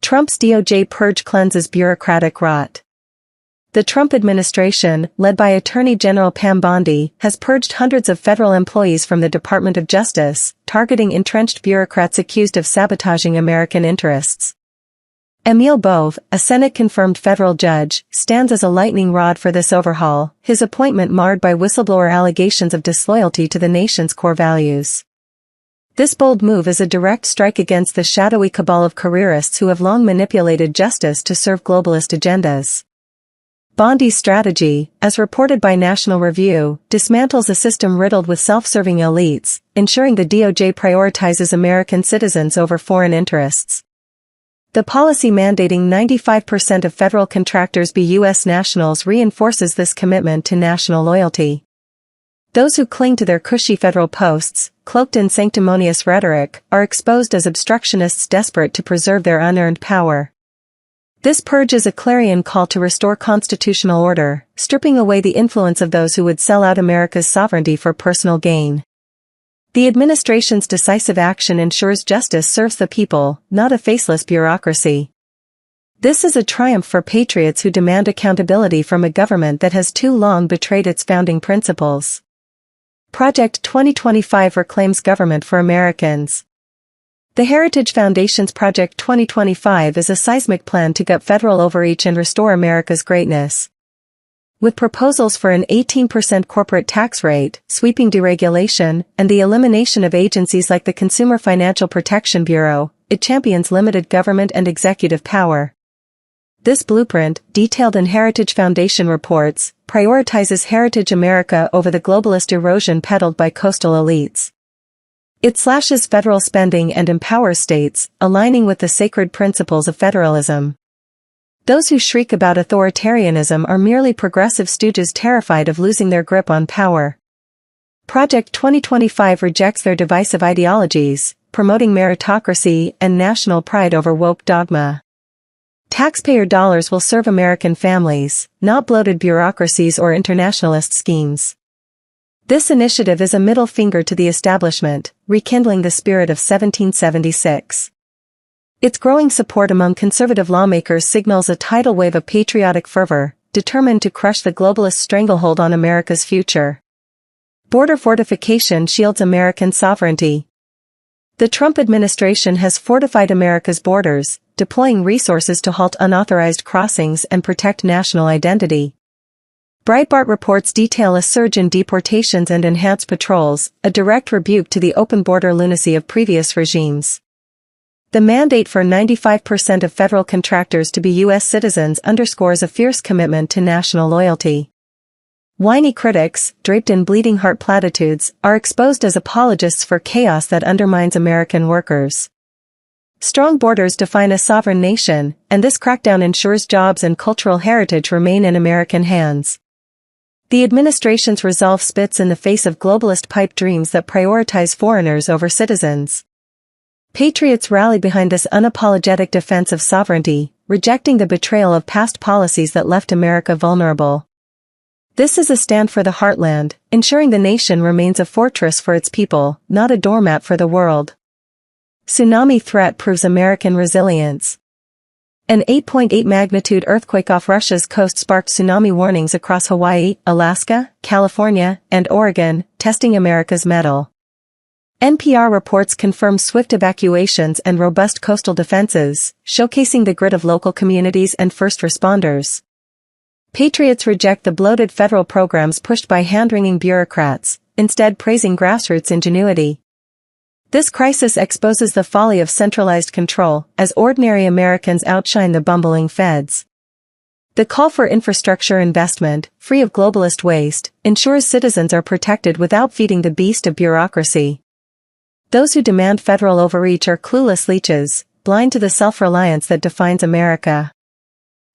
Trump's DOJ purge cleanses bureaucratic rot. The Trump administration, led by Attorney General Pam Bondi, has purged hundreds of federal employees from the Department of Justice, targeting entrenched bureaucrats accused of sabotaging American interests. Emil Bove, a Senate-confirmed federal judge, stands as a lightning rod for this overhaul, his appointment marred by whistleblower allegations of disloyalty to the nation's core values. This bold move is a direct strike against the shadowy cabal of careerists who have long manipulated justice to serve globalist agendas. Bondi's strategy, as reported by National Review, dismantles a system riddled with self-serving elites, ensuring the DOJ prioritizes American citizens over foreign interests. The policy mandating 95% of federal contractors be U.S. nationals reinforces this commitment to national loyalty. Those who cling to their cushy federal posts, cloaked in sanctimonious rhetoric, are exposed as obstructionists desperate to preserve their unearned power. This purge is a clarion call to restore constitutional order, stripping away the influence of those who would sell out America's sovereignty for personal gain. The administration's decisive action ensures justice serves the people, not a faceless bureaucracy. This is a triumph for patriots who demand accountability from a government that has too long betrayed its founding principles. Project 2025 reclaims government for Americans. The Heritage Foundation's Project 2025 is a seismic plan to gut federal overreach and restore America's greatness. With proposals for an 18% corporate tax rate, sweeping deregulation, and the elimination of agencies like the Consumer Financial Protection Bureau, it champions limited government and executive power. This blueprint, detailed in Heritage Foundation reports, prioritizes Heritage America over the globalist erosion peddled by coastal elites. It slashes federal spending and empowers states, aligning with the sacred principles of federalism. Those who shriek about authoritarianism are merely progressive stooges terrified of losing their grip on power. Project 2025 rejects their divisive ideologies, promoting meritocracy and national pride over woke dogma. Taxpayer dollars will serve American families, not bloated bureaucracies or internationalist schemes. This initiative is a middle finger to the establishment, rekindling the spirit of 1776. Its growing support among conservative lawmakers signals a tidal wave of patriotic fervor, determined to crush the globalist stranglehold on America's future. Border fortification shields American sovereignty. The Trump administration has fortified America's borders, deploying resources to halt unauthorized crossings and protect national identity. Breitbart reports detail a surge in deportations and enhanced patrols, a direct rebuke to the open border lunacy of previous regimes. The mandate for 95% of federal contractors to be U.S. citizens underscores a fierce commitment to national loyalty. Whiny critics, draped in bleeding heart platitudes, are exposed as apologists for chaos that undermines American workers. Strong borders define a sovereign nation, and this crackdown ensures jobs and cultural heritage remain in American hands. The administration's resolve spits in the face of globalist pipe dreams that prioritize foreigners over citizens. Patriots rally behind this unapologetic defense of sovereignty, rejecting the betrayal of past policies that left America vulnerable. This is a stand for the heartland, ensuring the nation remains a fortress for its people, not a doormat for the world. Tsunami threat proves American resilience. An 8.8 magnitude earthquake off Russia's coast sparked tsunami warnings across Hawaii, Alaska, California, and Oregon, testing America's mettle. NPR reports confirm swift evacuations and robust coastal defenses, showcasing the grit of local communities and first responders. Patriots reject the bloated federal programs pushed by hand-wringing bureaucrats, instead praising grassroots ingenuity. This crisis exposes the folly of centralized control, as ordinary Americans outshine the bumbling feds. The call for infrastructure investment, free of globalist waste, ensures citizens are protected without feeding the beast of bureaucracy. Those who demand federal overreach are clueless leeches, blind to the self-reliance that defines America.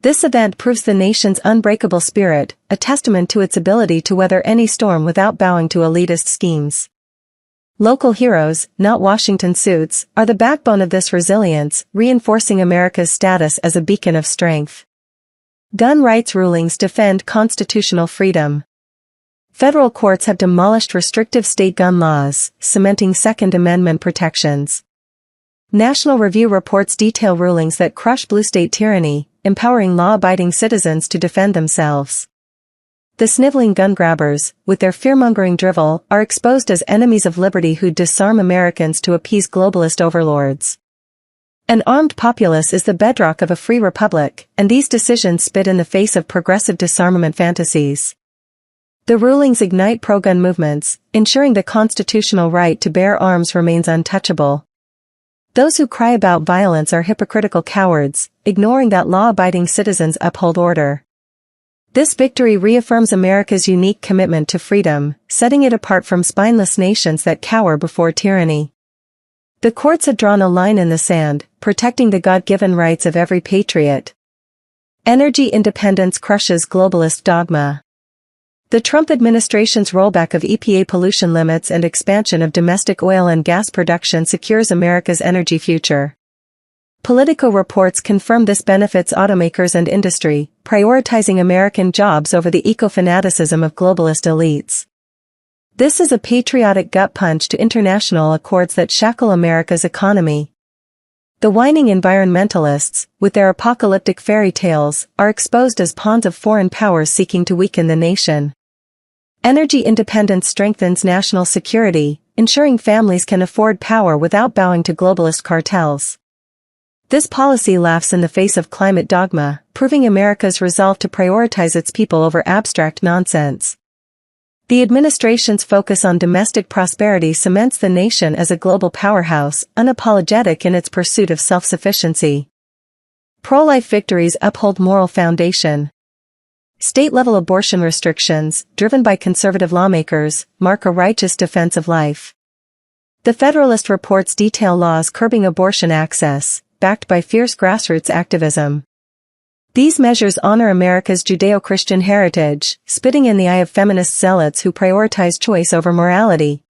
This event proves the nation's unbreakable spirit, a testament to its ability to weather any storm without bowing to elitist schemes. Local heroes, not Washington suits, are the backbone of this resilience, reinforcing America's status as a beacon of strength. Gun rights rulings defend constitutional freedom. Federal courts have demolished restrictive state gun laws, cementing Second Amendment protections. National Review reports detail rulings that crush blue state tyranny, empowering law-abiding citizens to defend themselves. The sniveling gun grabbers, with their fear-mongering drivel, are exposed as enemies of liberty who disarm Americans to appease globalist overlords. An armed populace is the bedrock of a free republic, and these decisions spit in the face of progressive disarmament fantasies. The rulings ignite pro-gun movements, ensuring the constitutional right to bear arms remains untouchable. Those who cry about violence are hypocritical cowards, ignoring that law-abiding citizens uphold order. This victory reaffirms America's unique commitment to freedom, setting it apart from spineless nations that cower before tyranny. The courts have drawn a line in the sand, protecting the God-given rights of every patriot. Energy independence crushes globalist dogma. The Trump administration's rollback of EPA pollution limits and expansion of domestic oil and gas production secures America's energy future. Politico reports confirm this benefits automakers and industry, prioritizing American jobs over the eco-fanaticism of globalist elites. This is a patriotic gut punch to international accords that shackle America's economy. The whining environmentalists, with their apocalyptic fairy tales, are exposed as pawns of foreign powers seeking to weaken the nation. Energy independence strengthens national security, ensuring families can afford power without bowing to globalist cartels. This policy laughs in the face of climate dogma, proving America's resolve to prioritize its people over abstract nonsense. The administration's focus on domestic prosperity cements the nation as a global powerhouse, unapologetic in its pursuit of self-sufficiency. Pro-life victories uphold moral foundation. State-level abortion restrictions, driven by conservative lawmakers, mark a righteous defense of life. The Federalist reports detail laws curbing abortion access, backed by fierce grassroots activism. These measures honor America's Judeo-Christian heritage, spitting in the eye of feminist zealots who prioritize choice over morality.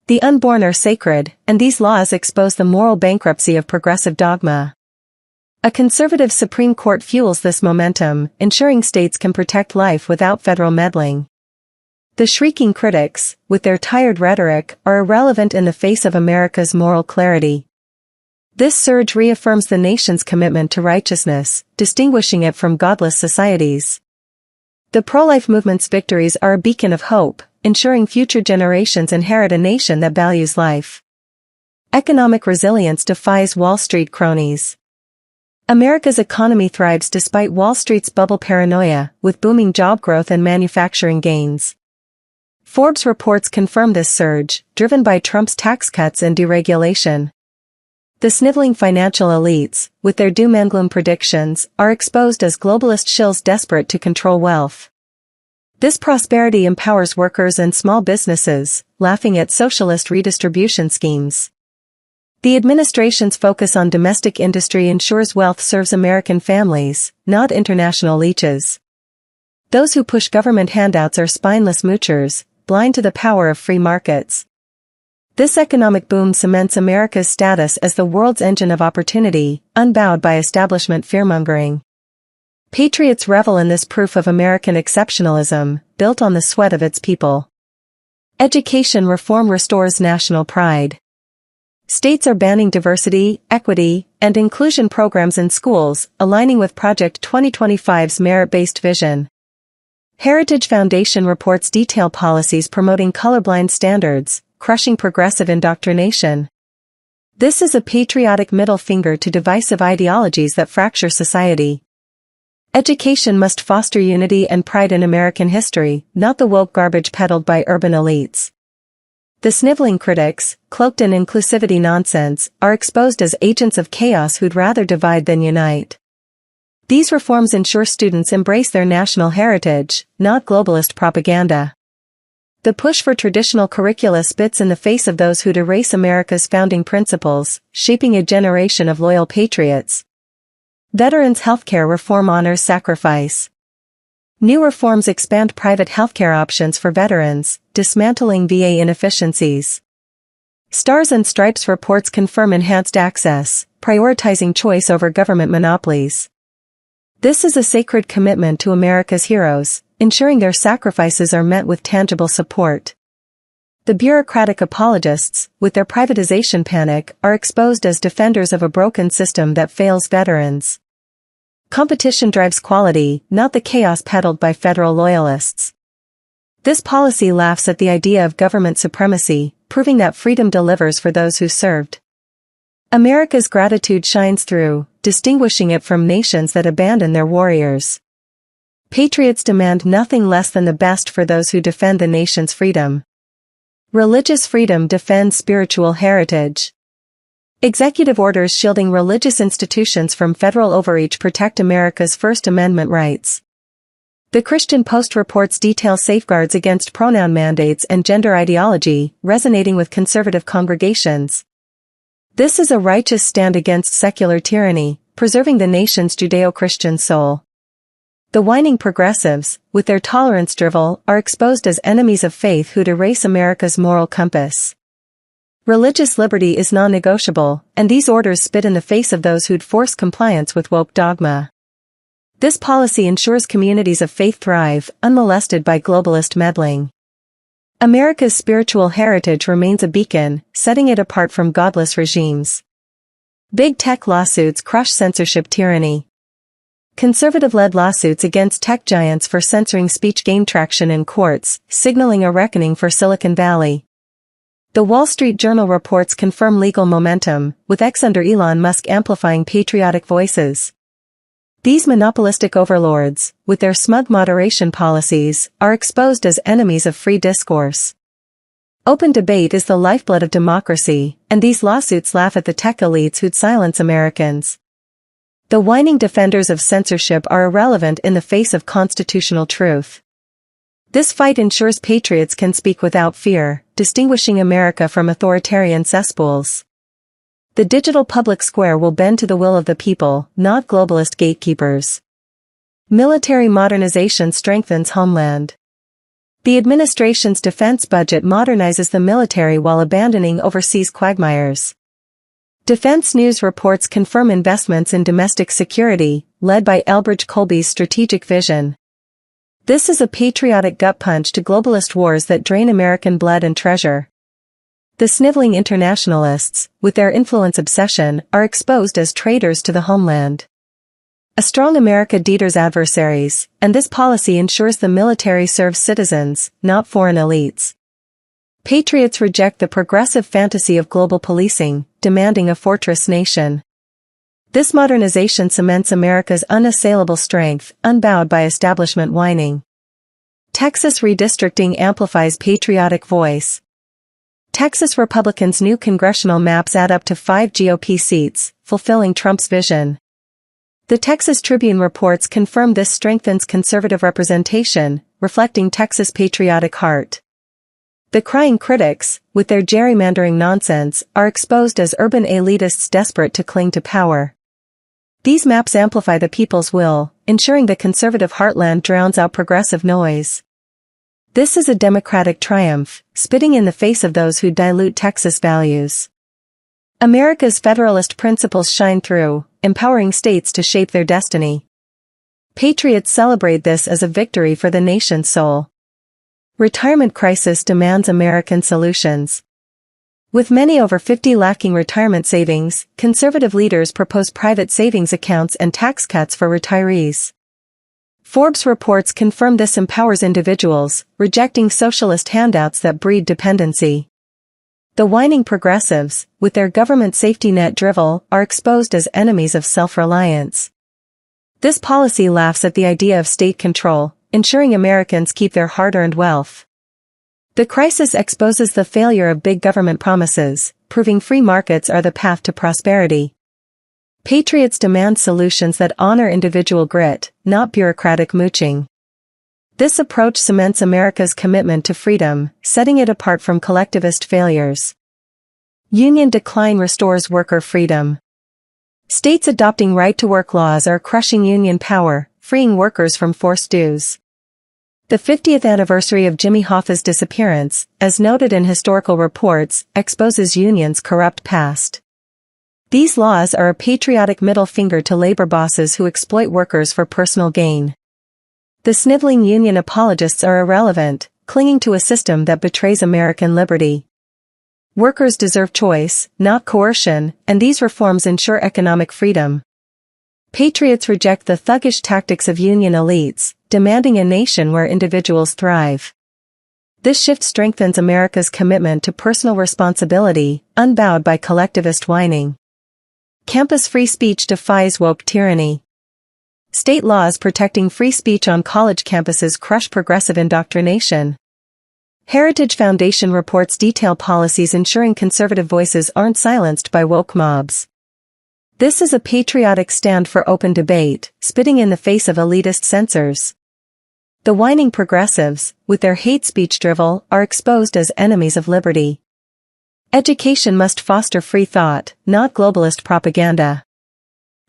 The unborn are sacred, and these laws expose the moral bankruptcy of progressive dogma. A conservative Supreme Court fuels this momentum, ensuring states can protect life without federal meddling. The shrieking critics, with their tired rhetoric, are irrelevant in the face of America's moral clarity. This surge reaffirms the nation's commitment to righteousness, distinguishing it from godless societies. The pro-life movement's victories are a beacon of hope, ensuring future generations inherit a nation that values life. Economic resilience defies Wall Street cronies. America's economy thrives despite Wall Street's bubble paranoia, with booming job growth and manufacturing gains. Forbes reports confirm this surge, driven by Trump's tax cuts and deregulation. The sniveling financial elites, with their doom and gloom predictions, are exposed as globalist shills desperate to control wealth. This prosperity empowers workers and small businesses, laughing at socialist redistribution schemes. The administration's focus on domestic industry ensures wealth serves American families, not international leeches. Those who push government handouts are spineless moochers, blind to the power of free markets. This economic boom cements America's status as the world's engine of opportunity, unbowed by establishment fearmongering. Patriots revel in this proof of American exceptionalism, built on the sweat of its people. Education reform restores national pride. States are banning diversity, equity, and inclusion programs in schools, aligning with Project 2025's merit-based vision. Heritage Foundation reports detailed policies promoting colorblind standards, crushing progressive indoctrination. This is a patriotic middle finger to divisive ideologies that fracture society. Education must foster unity and pride in American history, not the woke garbage peddled by urban elites. The sniveling critics, cloaked in inclusivity nonsense, are exposed as agents of chaos who'd rather divide than unite. These reforms ensure students embrace their national heritage, not globalist propaganda. The push for traditional curricula spits in the face of those who'd erase America's founding principles, shaping a generation of loyal patriots. Veterans' healthcare reform honors sacrifice. New reforms expand private healthcare options for veterans, dismantling VA inefficiencies. Stars and Stripes reports confirm enhanced access, prioritizing choice over government monopolies. This is a sacred commitment to America's heroes, ensuring their sacrifices are met with tangible support. The bureaucratic apologists, with their privatization panic, are exposed as defenders of a broken system that fails veterans. Competition drives quality, not the chaos peddled by federal loyalists. This policy laughs at the idea of government supremacy, proving that freedom delivers for those who served. America's gratitude shines through, distinguishing it from nations that abandon their warriors. Patriots demand nothing less than the best for those who defend the nation's freedom. Religious freedom defends spiritual heritage. Executive orders shielding religious institutions from federal overreach protect America's First Amendment rights. The Christian Post reports detail safeguards against pronoun mandates and gender ideology, resonating with conservative congregations. This is a righteous stand against secular tyranny, preserving the nation's Judeo-Christian soul. The whining progressives, with their tolerance drivel, are exposed as enemies of faith who'd erase America's moral compass. Religious liberty is non-negotiable, and these orders spit in the face of those who'd force compliance with woke dogma. This policy ensures communities of faith thrive, unmolested by globalist meddling. America's spiritual heritage remains a beacon, setting it apart from godless regimes. Big tech lawsuits crush censorship tyranny. Conservative-led lawsuits against tech giants for censoring speech gain traction in courts, signaling a reckoning for Silicon Valley. The Wall Street Journal reports confirm legal momentum, with X under Elon Musk amplifying patriotic voices. These monopolistic overlords, with their smug moderation policies, are exposed as enemies of free discourse. Open debate is the lifeblood of democracy, and these lawsuits laugh at the tech elites who'd silence Americans. The whining defenders of censorship are irrelevant in the face of constitutional truth. This fight ensures patriots can speak without fear, distinguishing America from authoritarian cesspools. The digital public square will bend to the will of the people, not globalist gatekeepers. Military modernization strengthens homeland. The administration's defense budget modernizes the military while abandoning overseas quagmires. Defense News reports confirm investments in domestic security, led by Elbridge Colby's strategic vision. This is a patriotic gut punch to globalist wars that drain American blood and treasure. The sniveling internationalists, with their influence obsession, are exposed as traitors to the homeland. A strong America deters adversaries, and this policy ensures the military serves citizens, not foreign elites. Patriots reject the progressive fantasy of global policing, demanding a fortress nation. This modernization cements America's unassailable strength, unbowed by establishment whining. Texas redistricting amplifies patriotic voice. Texas Republicans' new congressional maps add up to 5 GOP seats, fulfilling Trump's vision. The Texas Tribune reports confirm this strengthens conservative representation, reflecting Texas' patriotic heart. The crying critics, with their gerrymandering nonsense, are exposed as urban elitists desperate to cling to power. These maps amplify the people's will, ensuring the conservative heartland drowns out progressive noise. This is a democratic triumph, spitting in the face of those who dilute Texas values. America's federalist principles shine through, empowering states to shape their destiny. Patriots celebrate this as a victory for the nation's soul. Retirement crisis demands American solutions. With many over 50 lacking retirement savings, conservative leaders propose private savings accounts and tax cuts for retirees. Forbes reports confirm this empowers individuals, rejecting socialist handouts that breed dependency. The whining progressives, with their government safety net drivel, are exposed as enemies of self-reliance. This policy laughs at the idea of state control, ensuring Americans keep their hard-earned wealth. The crisis exposes the failure of big government promises, proving free markets are the path to prosperity. Patriots demand solutions that honor individual grit, not bureaucratic mooching. This approach cements America's commitment to freedom, setting it apart from collectivist failures. Union decline restores worker freedom. States adopting right-to-work laws are crushing union power, freeing workers from forced dues. The 50th anniversary of Jimmy Hoffa's disappearance, as noted in historical reports, exposes unions' corrupt past. These laws are a patriotic middle finger to labor bosses who exploit workers for personal gain. The sniveling union apologists are irrelevant, clinging to a system that betrays American liberty. Workers deserve choice, not coercion, and these reforms ensure economic freedom. Patriots reject the thuggish tactics of union elites, demanding a nation where individuals thrive. This shift strengthens America's commitment to personal responsibility, unbowed by collectivist whining. Campus free speech defies woke tyranny. State laws protecting free speech on college campuses crush progressive indoctrination. Heritage Foundation reports detail policies ensuring conservative voices aren't silenced by woke mobs. This is a patriotic stand for open debate, spitting in the face of elitist censors. The whining progressives, with their hate speech drivel, are exposed as enemies of liberty. Education must foster free thought, not globalist propaganda.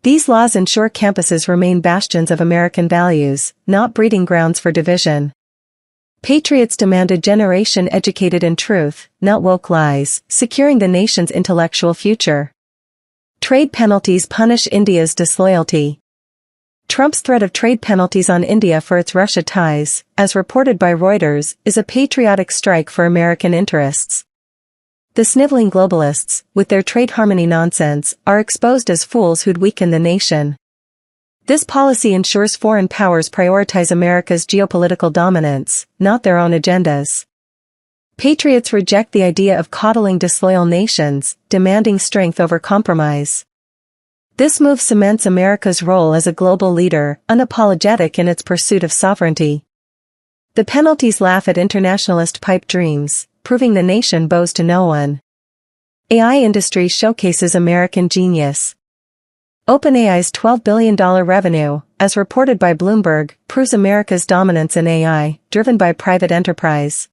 These laws ensure campuses remain bastions of American values, not breeding grounds for division. Patriots demand a generation educated in truth, not woke lies, securing the nation's intellectual future. Trade penalties punish India's disloyalty. Trump's threat of trade penalties on India for its Russia ties, as reported by Reuters, is a patriotic strike for American interests. The sniveling globalists, with their trade harmony nonsense, are exposed as fools who'd weaken the nation. This policy ensures foreign powers prioritize America's geopolitical dominance, not their own agendas. Patriots reject the idea of coddling disloyal nations, demanding strength over compromise. This move cements America's role as a global leader, unapologetic in its pursuit of sovereignty. The penalties laugh at internationalist pipe dreams, proving the nation bows to no one. AI industry showcases American genius. OpenAI's $12 billion revenue, as reported by Bloomberg, proves America's dominance in AI, driven by private enterprise.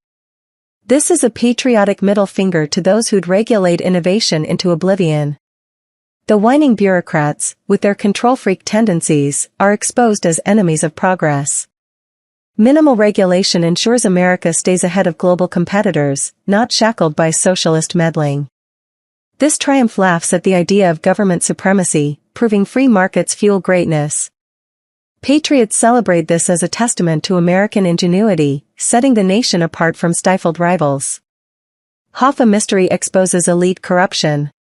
This is a patriotic middle finger to those who'd regulate innovation into oblivion. The whining bureaucrats, with their control-freak tendencies, are exposed as enemies of progress. Minimal regulation ensures America stays ahead of global competitors, not shackled by socialist meddling. This triumph laughs at the idea of government supremacy, proving free markets fuel greatness. Patriots celebrate this as a testament to American ingenuity, setting the nation apart from stifled rivals. Hoffa mystery exposes elite corruption.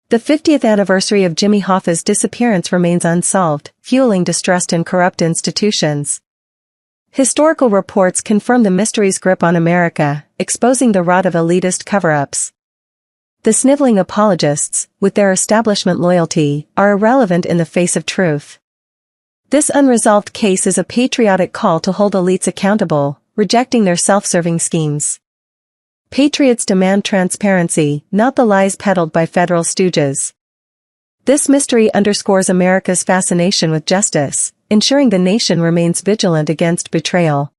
The 50th anniversary of Jimmy Hoffa's disappearance remains unsolved, fueling distrust in corrupt institutions. Historical reports confirm the mystery's grip on America, exposing the rot of elitist cover-ups. The sniveling apologists, with their establishment loyalty, are irrelevant in the face of truth. This unresolved case is a patriotic call to hold elites accountable, rejecting their self-serving schemes. Patriots demand transparency, not the lies peddled by federal stooges. This mystery underscores America's fascination with justice, ensuring the nation remains vigilant against betrayal.